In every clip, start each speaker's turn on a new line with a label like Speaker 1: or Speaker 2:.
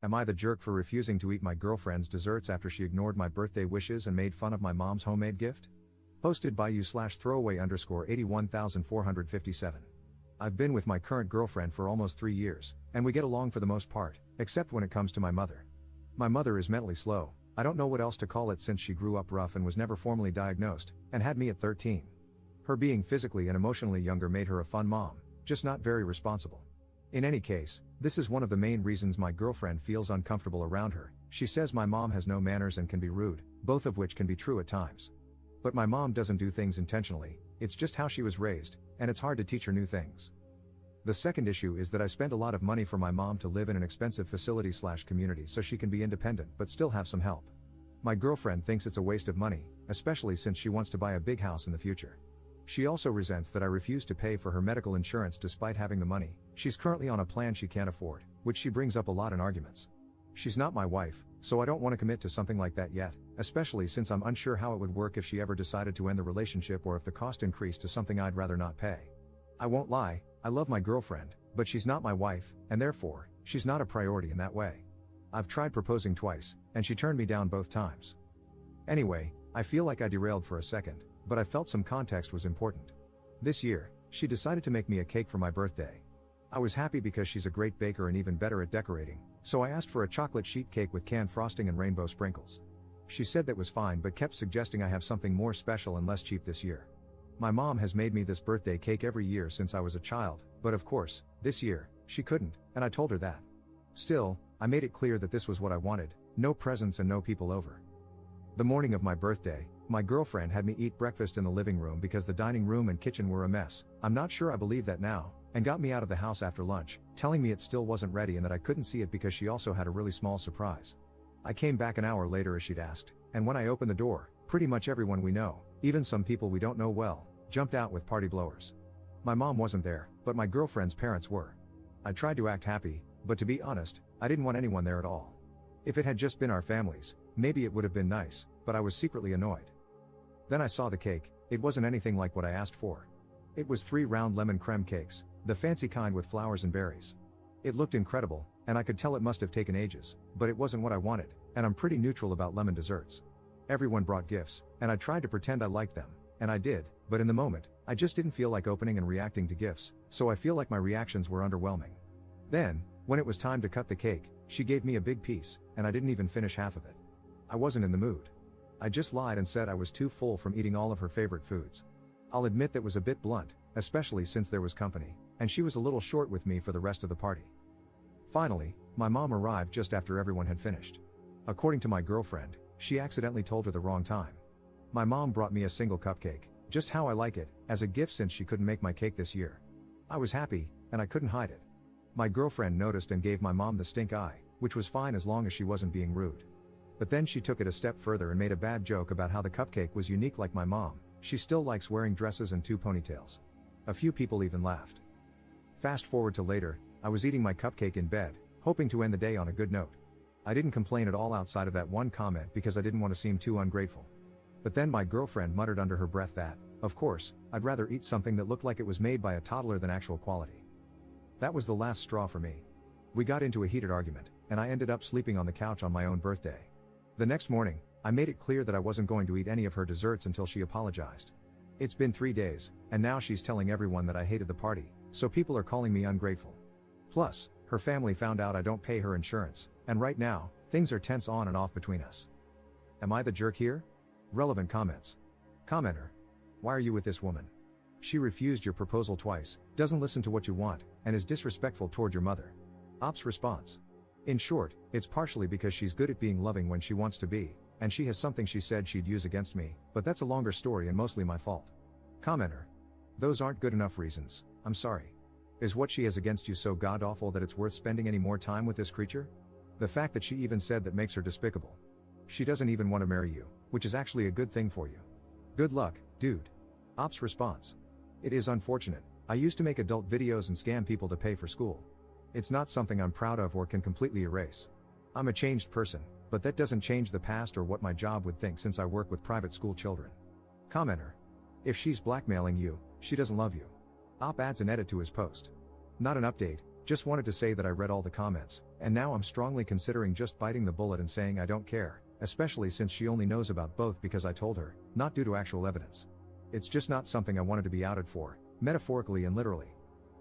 Speaker 1: Am I the jerk for refusing to eat my girlfriend's desserts after she ignored my birthday wishes and made fun of my mom's homemade gift? Posted by you/throwaway_81457. I've been with my current girlfriend for almost 3 years, and we get along for the most part, except when it comes to my mother. My mother is mentally slow, I don't know what else to call it since she grew up rough and was never formally diagnosed, and had me at 13. Her being physically and emotionally younger made her a fun mom, just not very responsible. In any case, this is one of the main reasons my girlfriend feels uncomfortable around her. She says my mom has no manners and can be rude, both of which can be true at times. But my mom doesn't do things intentionally, it's just how she was raised, and it's hard to teach her new things. The second issue is that I spend a lot of money for my mom to live in an expensive facility/community so she can be independent but still have some help. My girlfriend thinks it's a waste of money, especially since she wants to buy a big house in the future. She also resents that I refuse to pay for her medical insurance despite having the money. She's currently on a plan she can't afford, which she brings up a lot in arguments. She's not my wife, so I don't want to commit to something like that yet, especially since I'm unsure how it would work if she ever decided to end the relationship or if the cost increased to something I'd rather not pay. I won't lie, I love my girlfriend, but she's not my wife, and therefore, she's not a priority in that way. I've tried proposing twice, and she turned me down both times. Anyway, I feel like I derailed for a second, but I felt some context was important. This year, she decided to make me a cake for my birthday. I was happy because she's a great baker and even better at decorating, so I asked for a chocolate sheet cake with canned frosting and rainbow sprinkles. She said that was fine but kept suggesting I have something more special and less cheap this year. My mom has made me this birthday cake every year since I was a child, but of course, this year, she couldn't, and I told her that. Still, I made it clear that this was what I wanted, no presents and no people over. The morning of my birthday, my girlfriend had me eat breakfast in the living room because the dining room and kitchen were a mess. I'm not sure I believe that now, and got me out of the house after lunch, telling me it still wasn't ready and that I couldn't see it because she also had a really small surprise. I came back an hour later as she'd asked, and when I opened the door, pretty much everyone we know, even some people we don't know well, jumped out with party blowers. My mom wasn't there, but my girlfriend's parents were. I tried to act happy, but to be honest, I didn't want anyone there at all. If it had just been our families, maybe it would have been nice, but I was secretly annoyed. Then I saw the cake. It wasn't anything like what I asked for. It was 3 round lemon creme cakes, the fancy kind with flowers and berries. It looked incredible, and I could tell it must have taken ages, but it wasn't what I wanted, and I'm pretty neutral about lemon desserts. Everyone brought gifts, and I tried to pretend I liked them, and I did, but in the moment, I just didn't feel like opening and reacting to gifts, so I feel like my reactions were underwhelming. Then, when it was time to cut the cake, she gave me a big piece, and I didn't even finish half of it. I wasn't in the mood. I just lied and said I was too full from eating all of her favorite foods. I'll admit that was a bit blunt, especially since there was company, and she was a little short with me for the rest of the party. Finally, my mom arrived just after everyone had finished. According to my girlfriend, she accidentally told her the wrong time. My mom brought me a single cupcake, just how I like it, as a gift since she couldn't make my cake this year. I was happy, and I couldn't hide it. My girlfriend noticed and gave my mom the stink eye, which was fine as long as she wasn't being rude. But then she took it a step further and made a bad joke about how the cupcake was unique like my mom. She still likes wearing dresses and 2 ponytails. A few people even laughed. Fast forward to later, I was eating my cupcake in bed, hoping to end the day on a good note. I didn't complain at all outside of that one comment because I didn't want to seem too ungrateful. But then my girlfriend muttered under her breath that, of course, I'd rather eat something that looked like it was made by a toddler than actual quality. That was the last straw for me. We got into a heated argument, and I ended up sleeping on the couch on my own birthday. The next morning, I made it clear that I wasn't going to eat any of her desserts until she apologized. It's been 3 days, and now she's telling everyone that I hated the party, so people are calling me ungrateful. Plus, her family found out I don't pay her insurance, and right now, things are tense on and off between us. Am I the jerk here? Relevant comments. Commenter. Why are you with this woman? She refused your proposal twice, doesn't listen to what you want, and is disrespectful toward your mother. Ops response. In short, it's partially because she's good at being loving when she wants to be, and she has something she said she'd use against me, but that's a longer story and mostly my fault. Commenter. Those aren't good enough reasons, I'm sorry. Is what she has against you so god-awful that it's worth spending any more time with this creature? The fact that she even said that makes her despicable. She doesn't even want to marry you, which is actually a good thing for you. Good luck, dude. Ops response. It is unfortunate. I used to make adult videos and scam people to pay for school. It's not something I'm proud of or can completely erase. I'm a changed person, but that doesn't change the past or what my job would think since I work with private school children. Commenter. If she's blackmailing you, she doesn't love you. Op adds an edit to his post. Not an update, Just wanted to say that I read all the comments, and now I'm strongly considering just biting the bullet and saying I don't care, especially since she only knows about both because I told her, not due to actual evidence. It's just not something I wanted to be outed for, metaphorically and literally.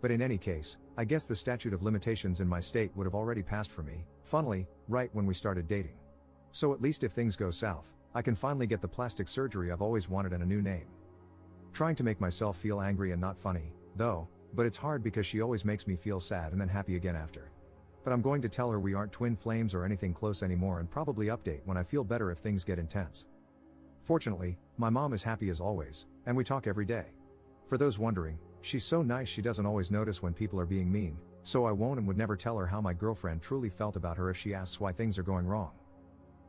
Speaker 1: But in any case, I guess the statute of limitations in my state would have already passed for me, funnily, right when we started dating. So at least if things go south, I can finally get the plastic surgery I've always wanted and a new name. Trying to make myself feel angry and not funny, though, but it's hard because she always makes me feel sad and then happy again after. But I'm going to tell her we aren't twin flames or anything close anymore and probably update when I feel better if things get intense. Fortunately, my mom is happy as always, and we talk every day. For those wondering, she's so nice she doesn't always notice when people are being mean, so I won't and would never tell her how my girlfriend truly felt about her if she asks why things are going wrong.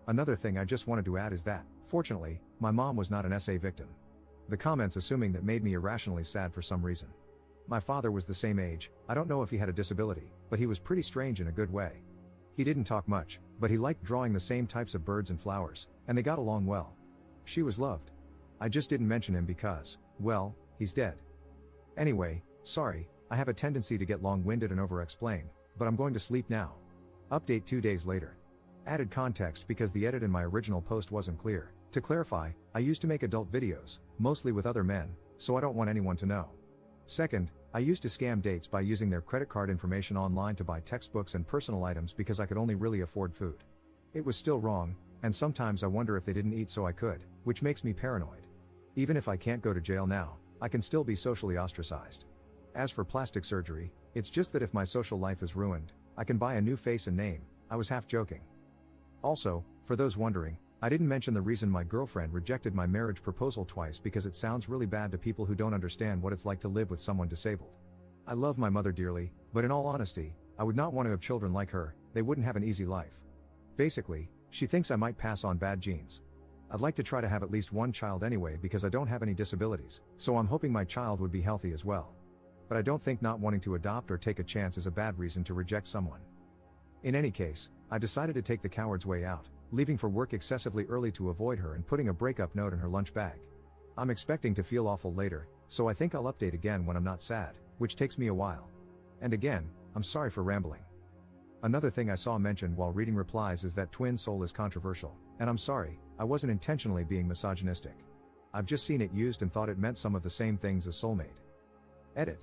Speaker 1: Another thing I just wanted to add is that, fortunately, my mom was not an SA victim. The comments assuming that made me irrationally sad for some reason. My father was the same age, I don't know if he had a disability, but he was pretty strange in a good way. He didn't talk much, but he liked drawing the same types of birds and flowers, and they got along well. She was loved. I just didn't mention him because, well, he's dead. Anyway, sorry, I have a tendency to get long-winded and over-explain, but I'm going to sleep now. Update 2 days later. Added context because the edit in my original post wasn't clear. To clarify, I used to make adult videos, mostly with other men, so I don't want anyone to know. Second, I used to scam dates by using their credit card information online to buy textbooks and personal items because I could only really afford food. It was still wrong, and sometimes I wonder if they didn't eat so I could, which makes me paranoid. Even if I can't go to jail now, I can still be socially ostracized. As for plastic surgery, it's just that if my social life is ruined, I can buy a new face and name. I was half joking. Also, for those wondering, I didn't mention the reason my girlfriend rejected my marriage proposal twice because it sounds really bad to people who don't understand what it's like to live with someone disabled. I love my mother dearly, but in all honesty, I would not want to have children like her. They wouldn't have an easy life. Basically, she thinks I might pass on bad genes. I'd like to try to have at least one child anyway because I don't have any disabilities, so I'm hoping my child would be healthy as well. But I don't think not wanting to adopt or take a chance is a bad reason to reject someone. In any case, I decided to take the coward's way out, leaving for work excessively early to avoid her and putting a breakup note in her lunch bag. I'm expecting to feel awful later, so I think I'll update again when I'm not sad, which takes me a while. And again, I'm sorry for rambling. Another thing I saw mentioned while reading replies is that twin soul is controversial, and I'm sorry, I wasn't intentionally being misogynistic. I've just seen it used and thought it meant some of the same things as soulmate. Edit.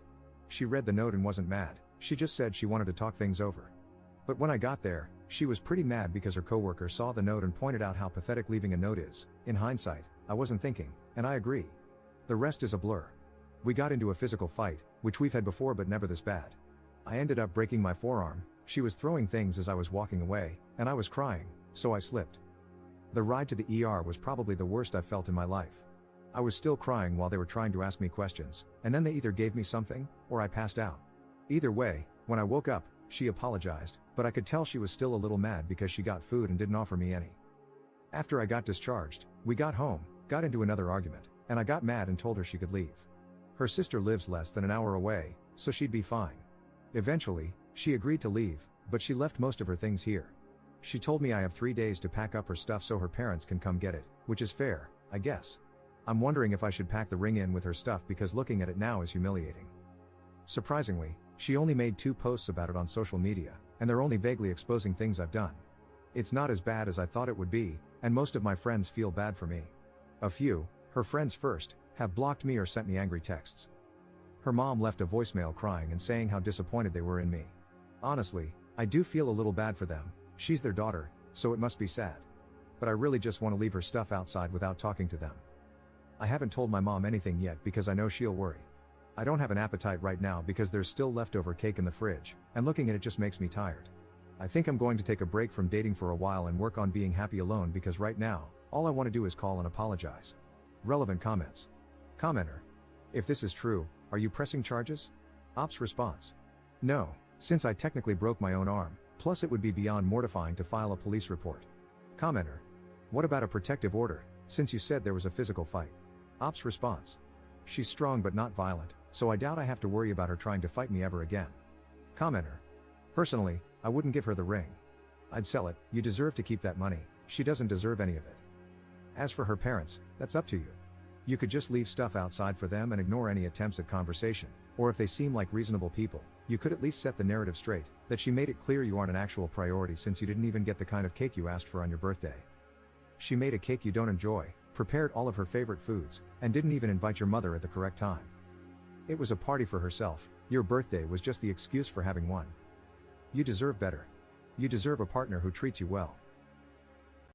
Speaker 1: She read the note and wasn't mad, she just said she wanted to talk things over. But when I got there, she was pretty mad because her coworker saw the note and pointed out how pathetic leaving a note is. In hindsight, I wasn't thinking, and I agree. The rest is a blur. We got into a physical fight, which we've had before but never this bad. I ended up breaking my forearm, she was throwing things as I was walking away, and I was crying, so I slipped. The ride to the ER was probably the worst I've felt in my life. I was still crying while they were trying to ask me questions, and then they either gave me something, or I passed out. Either way, when I woke up, she apologized, but I could tell she was still a little mad because she got food and didn't offer me any. After I got discharged, we got home, got into another argument, and I got mad and told her she could leave. Her sister lives less than an hour away, so she'd be fine. Eventually, she agreed to leave, but she left most of her things here. She told me I have 3 days to pack up her stuff so her parents can come get it, which is fair, I guess. I'm wondering if I should pack the ring in with her stuff because looking at it now is humiliating. Surprisingly, she only made 2 posts about it on social media, and they're only vaguely exposing things I've done. It's not as bad as I thought it would be, and most of my friends feel bad for me. A few, her friends first, have blocked me or sent me angry texts. Her mom left a voicemail crying and saying how disappointed they were in me. Honestly, I do feel a little bad for them, she's their daughter, so it must be sad. But I really just want to leave her stuff outside without talking to them. I haven't told my mom anything yet because I know she'll worry. I don't have an appetite right now because there's still leftover cake in the fridge, and looking at it just makes me tired. I think I'm going to take a break from dating for a while and work on being happy alone because right now, all I want to do is call and apologize. Relevant comments. Commenter. If this is true, are you pressing charges? Ops response. No, since I technically broke my own arm, plus it would be beyond mortifying to file a police report. Commenter. What about a protective order, since you said there was a physical fight? Ops response. She's strong but not violent, so I doubt I have to worry about her trying to fight me ever again. Commenter. Personally, I wouldn't give her the ring. I'd sell it, you deserve to keep that money, she doesn't deserve any of it. As for her parents, that's up to you. You could just leave stuff outside for them and ignore any attempts at conversation, Or if they seem like reasonable people, you could at least set the narrative straight, that she made it clear you aren't an actual priority since you didn't even get the kind of cake you asked for on your birthday. She made a cake you don't enjoy, prepared all of her favorite foods, and didn't even invite your mother at the correct time. It was a party for herself, your birthday was just the excuse for having one. You deserve better. You deserve a partner who treats you well.